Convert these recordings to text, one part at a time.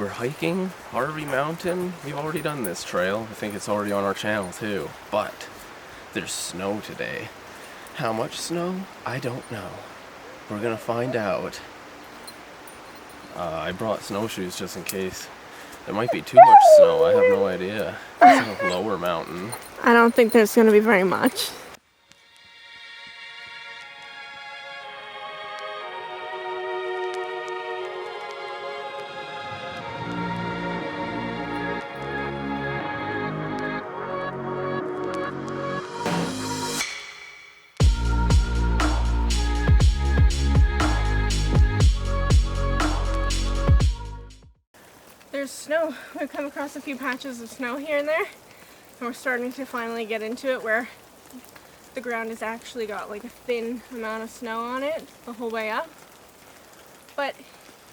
We're hiking Harvey Mountain. We've already done this trail. I think it's already on our channel too. But there's snow today. How much snow? I don't know. We're gonna find out. I brought snowshoes just in case. There might be too much snow. I have no idea. It's a lower mountain. I don't think there's going to be very much. There's snow. We've come across a few patches of snow here and there, and we're starting to finally get into it where the ground has actually got like a thin amount of snow on it the whole way up. But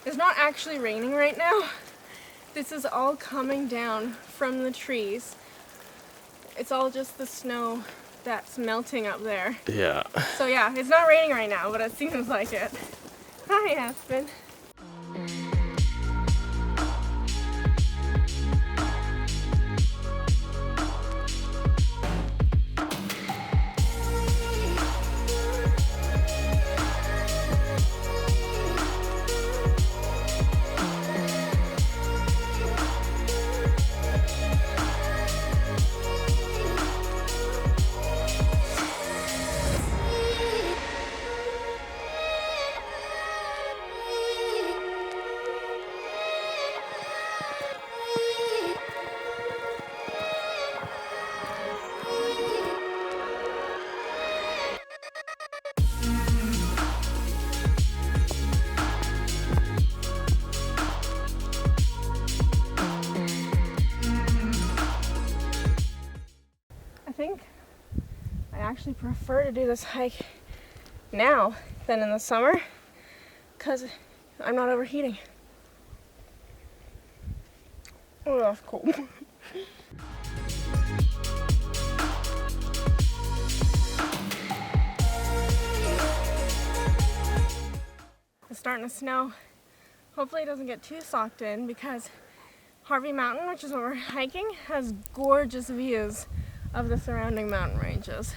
it's not actually raining right now. This is all coming down from the trees. It's all just the snow that's melting up there. Yeah. So yeah, it's not raining right now, but it seems like it. Hi, Aspen. I actually prefer to do this hike now than in the summer because I'm not overheating. Oh, that's cool. It's starting to snow. Hopefully it doesn't get too socked in because Harvey Mountain, which is where we're hiking, has gorgeous views of the surrounding mountain ranges.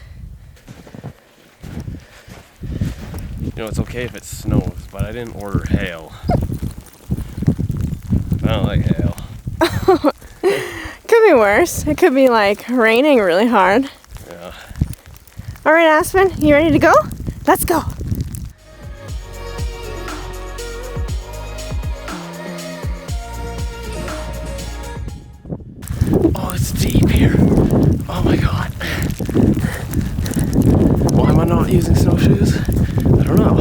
You know, it's okay if it snows, but I didn't order hail. I don't like hail. Could be worse. It could be like raining really hard. Yeah. All right, Aspen, you ready to go? Let's go. Oh, it's deep here. Oh my god. Why am I not using snowshoes? I don't know.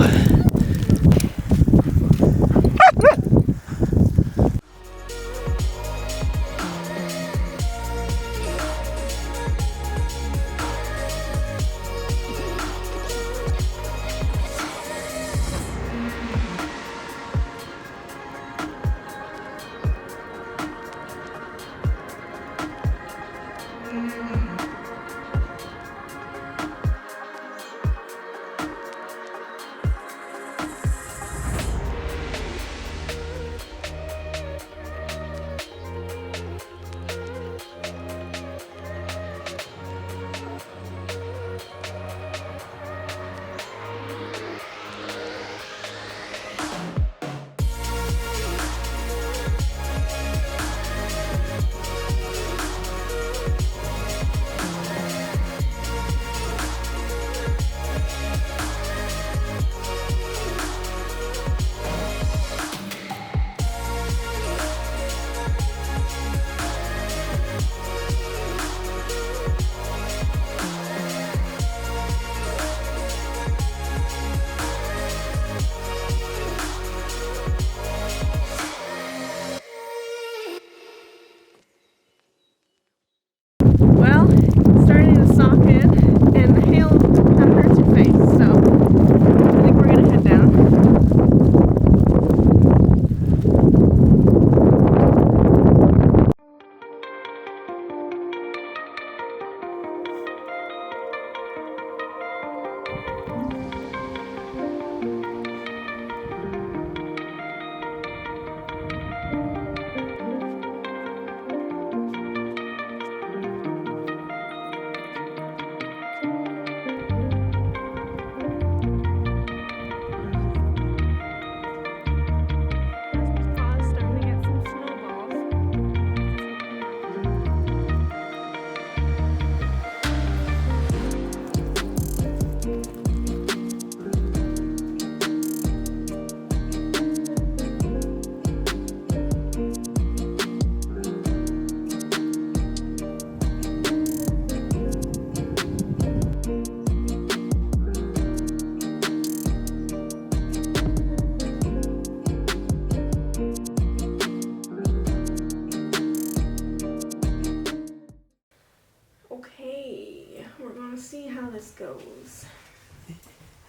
goes.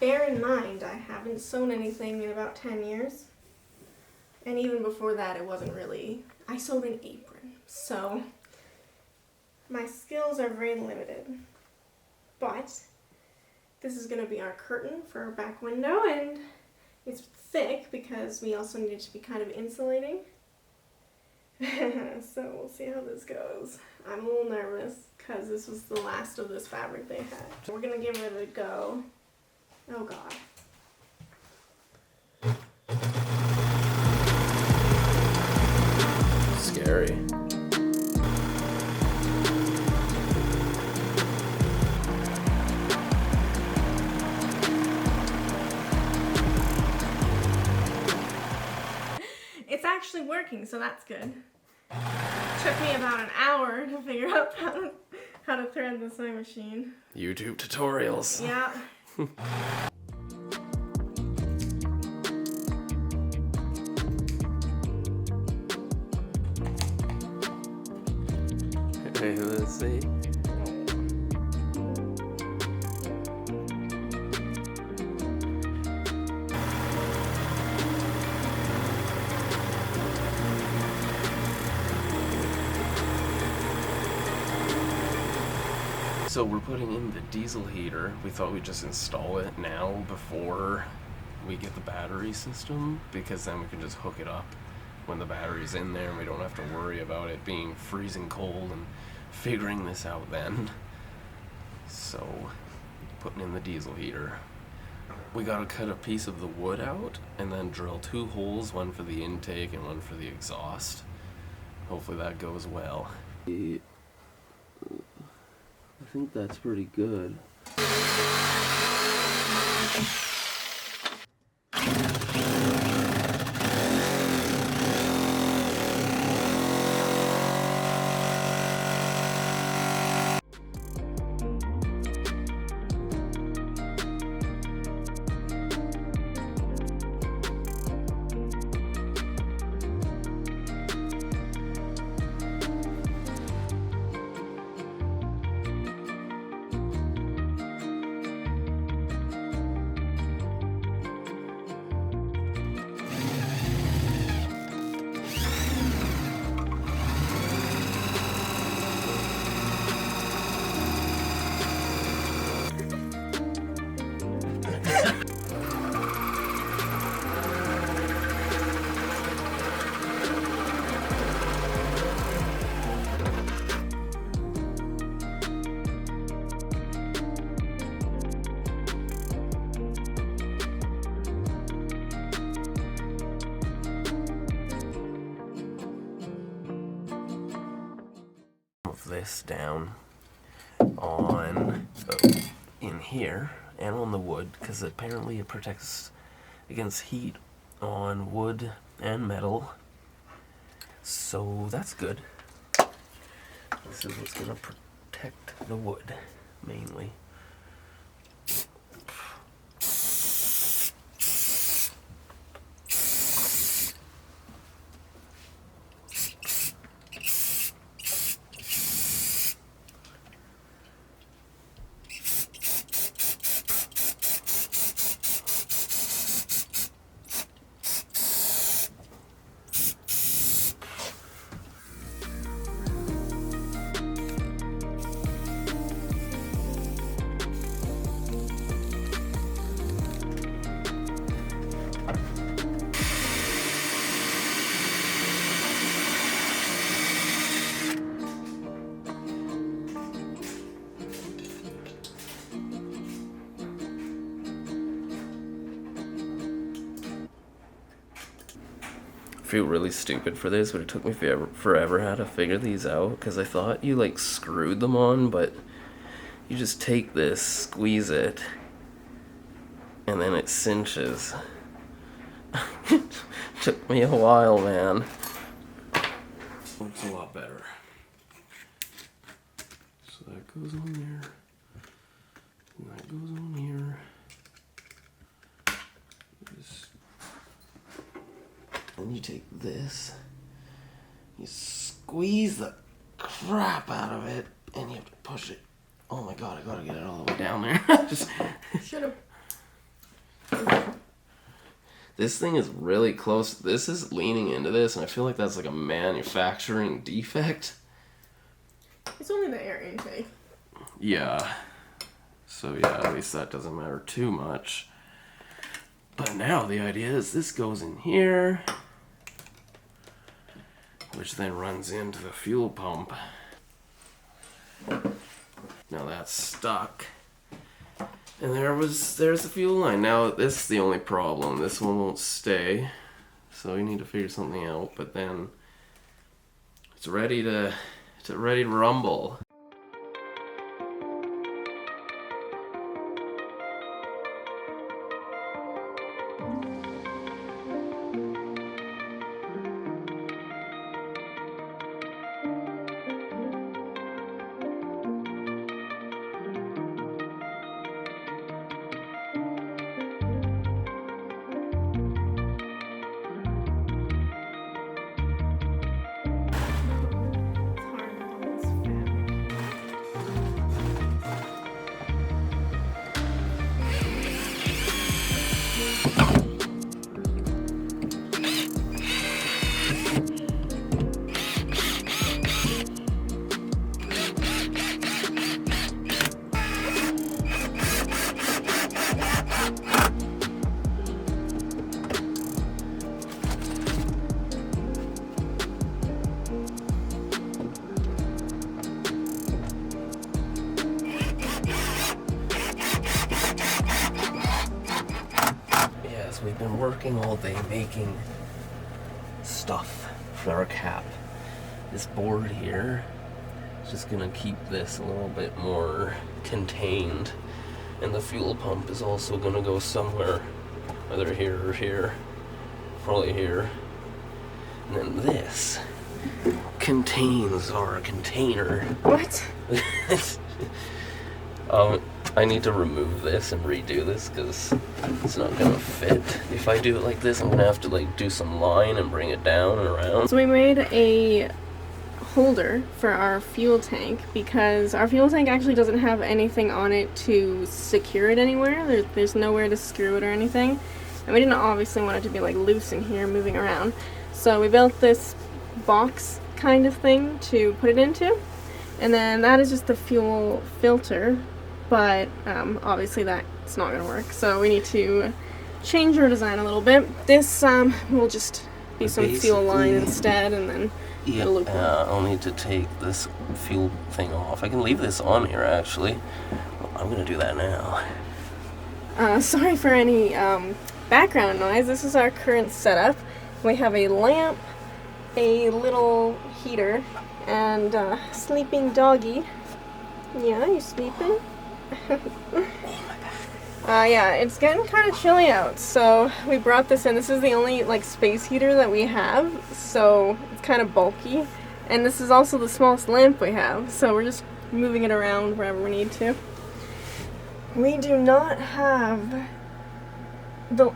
Bear in mind, I haven't sewn anything in about 10 years. And even before that, it wasn't really... I sewed an apron, so my skills are very limited. But this is going to be our curtain for our back window, and it's thick because we also need it to be kind of insulating. So we'll see how this goes. I'm a little nervous because this was the last of this fabric they had. So we're going to give it a go. Oh God. Scary. It's actually working, so that's good. Took me about an hour to figure out how to thread the sewing machine. YouTube tutorials. Yeah. Hey, let's see. So we're putting in the diesel heater. We thought we'd just install it now before we get the battery system, because then we can just hook it up when the battery's in there and we don't have to worry about it being freezing cold and figuring this out then. So, putting in the diesel heater. We gotta cut a piece of the wood out and then drill 2 holes, one for the intake and one for the exhaust. Hopefully that goes well. I think that's pretty good. This down on in here and on the wood, because apparently it protects against heat on wood and metal, so that's good. This is what's going to protect the wood mainly. I feel really stupid for this, but it took me forever how to figure these out, because I thought you like screwed them on, but you just take this, squeeze it, and then it cinches. Took me a while, man. Looks a lot better. So that goes on there, and that goes on here. Then you take this, you squeeze the crap out of it, and you have to push it Oh my god, I gotta get it all the way down there. Just... Should've. This thing is really close. This is leaning into this, and I feel like that's like a manufacturing defect. It's only the air intake. Yeah. So yeah, at least that doesn't matter too much. But now the idea is this goes in here, which then runs into the fuel pump. Now that's stuck. And there's the fuel line. Now this is the only problem. This one won't stay. So we need to figure something out, but then it's ready to rumble. We've been working all day making stuff for our cap. This board here is just gonna keep this a little bit more contained, and the fuel pump is also gonna go somewhere, whether here or here, probably here. And then this contains our container. What? I need to remove this and redo this because it's not gonna fit. If I do it like this, I'm gonna have to like do some line and bring it down and around. So we made a holder for our fuel tank because our fuel tank actually doesn't have anything on it to secure it anywhere. There's nowhere to screw it or anything. And we didn't obviously want it to be like loose in here moving around. So we built this box kind of thing to put it into. And then that is just the fuel filter. But obviously that's not going to work, so we need to change our design a little bit. This will just be some fuel line instead, and then a loop. I'll need to take this fuel thing off. I can leave this on here actually. I'm going to do that now. Sorry for any background noise. This is our current setup. We have a lamp, a little heater, and a sleeping doggy. Yeah, you sleeping? Yeah, it's getting kind of chilly out, so we brought this in. This is the only like space heater that we have, so it's kind of bulky, and this is also the smallest lamp we have, so we're just moving it around wherever we need to. We do not have the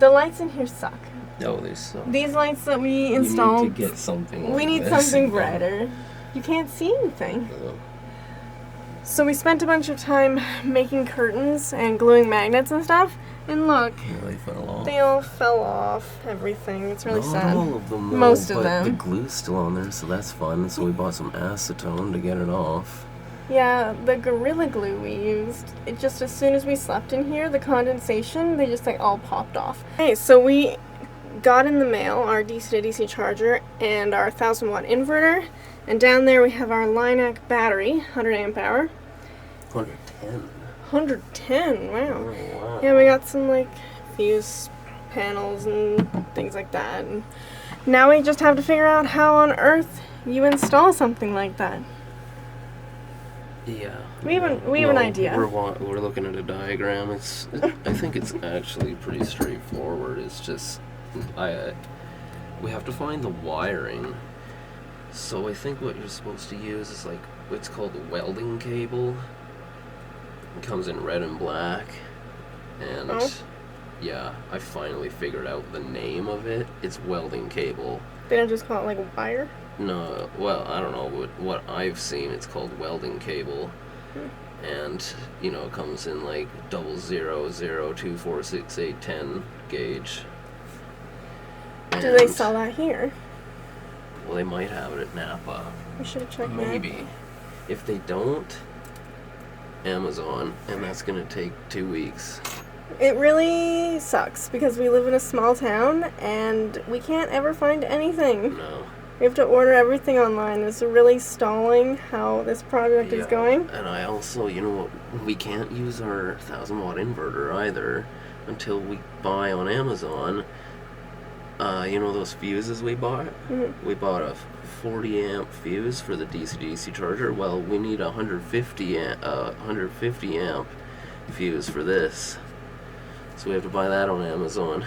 lights in here suck. No, they suck. These lights that we installed, you need to get something like we need this. something brighter. You can't see anything. No. So we spent a bunch of time making curtains and gluing magnets and stuff, and look, Yeah, they fell off. they all fell off, everything. It's really sad. Not all of them, though, Most of but them. the glue's still on there, so that's fun. So we bought some acetone to get it off. Yeah, the Gorilla Glue we used, it just as soon as we slept in here, the condensation, they just like all popped off. Okay, so we got in the mail our DC to DC charger and our 1000-watt inverter, and down there we have our Lineac battery, 100 amp hour. 110. 110, wow. Oh, wow. Yeah, we got some like fuse panels and things like that. And now we just have to figure out how on earth you install something like that. Yeah. We have an idea. We're looking at a diagram. I think it's actually pretty straightforward. It's just we have to find the wiring. So I think what you're supposed to use is like it's called a welding cable. It comes in red and black, and yeah, I finally figured out the name of it. It's welding cable. They don't just call it like a wire? No, well, I don't know what I've seen. It's called welding cable. And, you know, it comes in like 00, 0, 2, 4, 6, 8, 10 gauge. Do they sell that here? Well, they might have it at Napa. We should have checked Maybe. Napa. If they don't, Amazon, and that's gonna take 2 weeks. It really sucks because we live in a small town and we can't ever find anything. No. We have to order everything online. It's really stalling how this project is going. And I also, you know, we can't use our 1000-watt inverter either until we buy on Amazon. You know those fuses we bought? Mm-hmm. We bought a 40 amp fuse for the DC-DC charger. Well, we need a 150 amp fuse for this. So we have to buy that on Amazon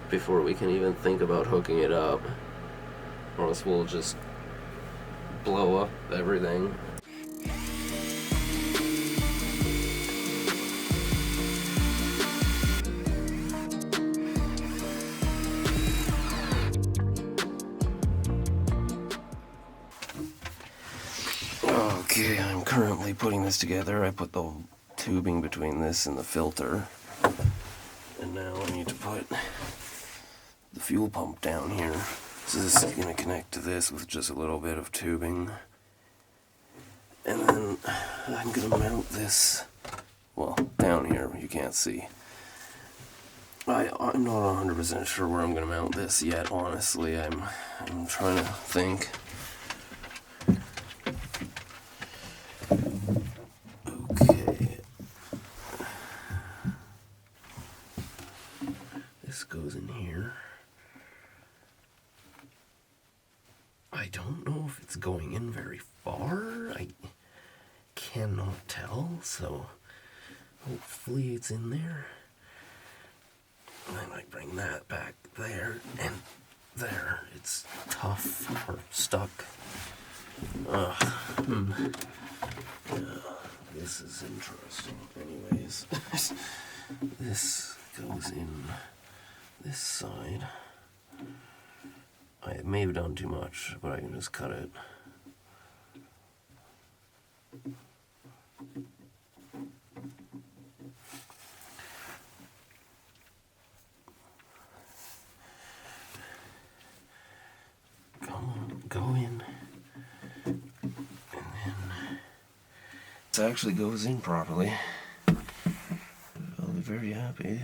before we can even think about hooking it up. Or else we'll just blow up everything. Okay, I'm currently putting this together. I put the tubing between this and the filter. And now I need to put the fuel pump down here. So this is going to connect to this with just a little bit of tubing. And then I'm going to mount this, well, down here, you can't see. I'm not 100% sure where I'm going to mount this yet, honestly. I'm trying to think. Okay. This goes in here. I don't know if it's going in very far. I cannot tell, so hopefully it's in there. I might bring that back there and there. It's tough or stuck. This is interesting. Anyways, this goes in this side. I may have done too much, but I can just cut it. Come on, go in. And then this actually goes in properly. I'll be very happy.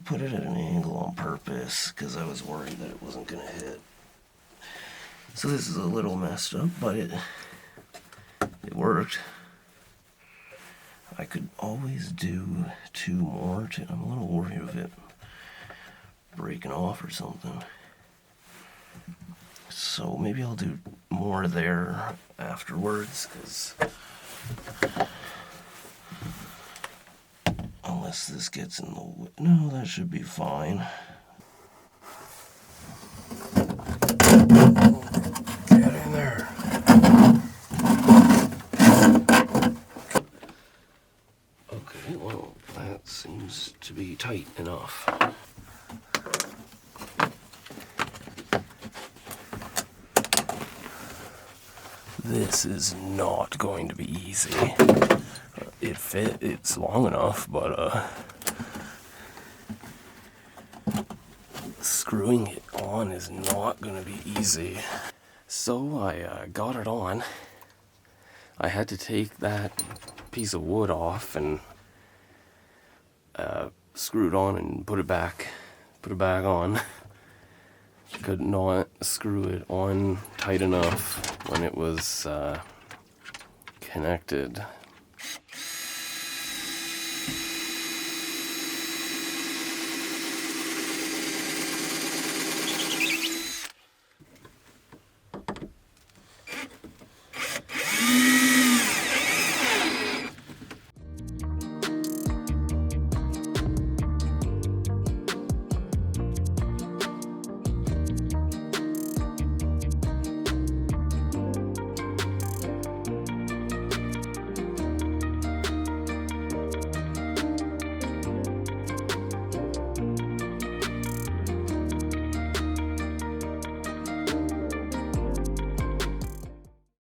Put it at an angle on purpose because I was worried that it wasn't going to hit. So this is a little messed up, but it worked. I could always do 2 more. I'm a little worried of it breaking off or something. So maybe I'll do more there afterwards, because unless this gets in the way. No, that should be fine. Get in there. Okay, well, that seems to be tight enough. This is not going to be easy. It's long enough, but screwing it on is not going to be easy. So I got it on. I had to take that piece of wood off and screw it on and put it back on. Could not screw it on tight enough when it was connected.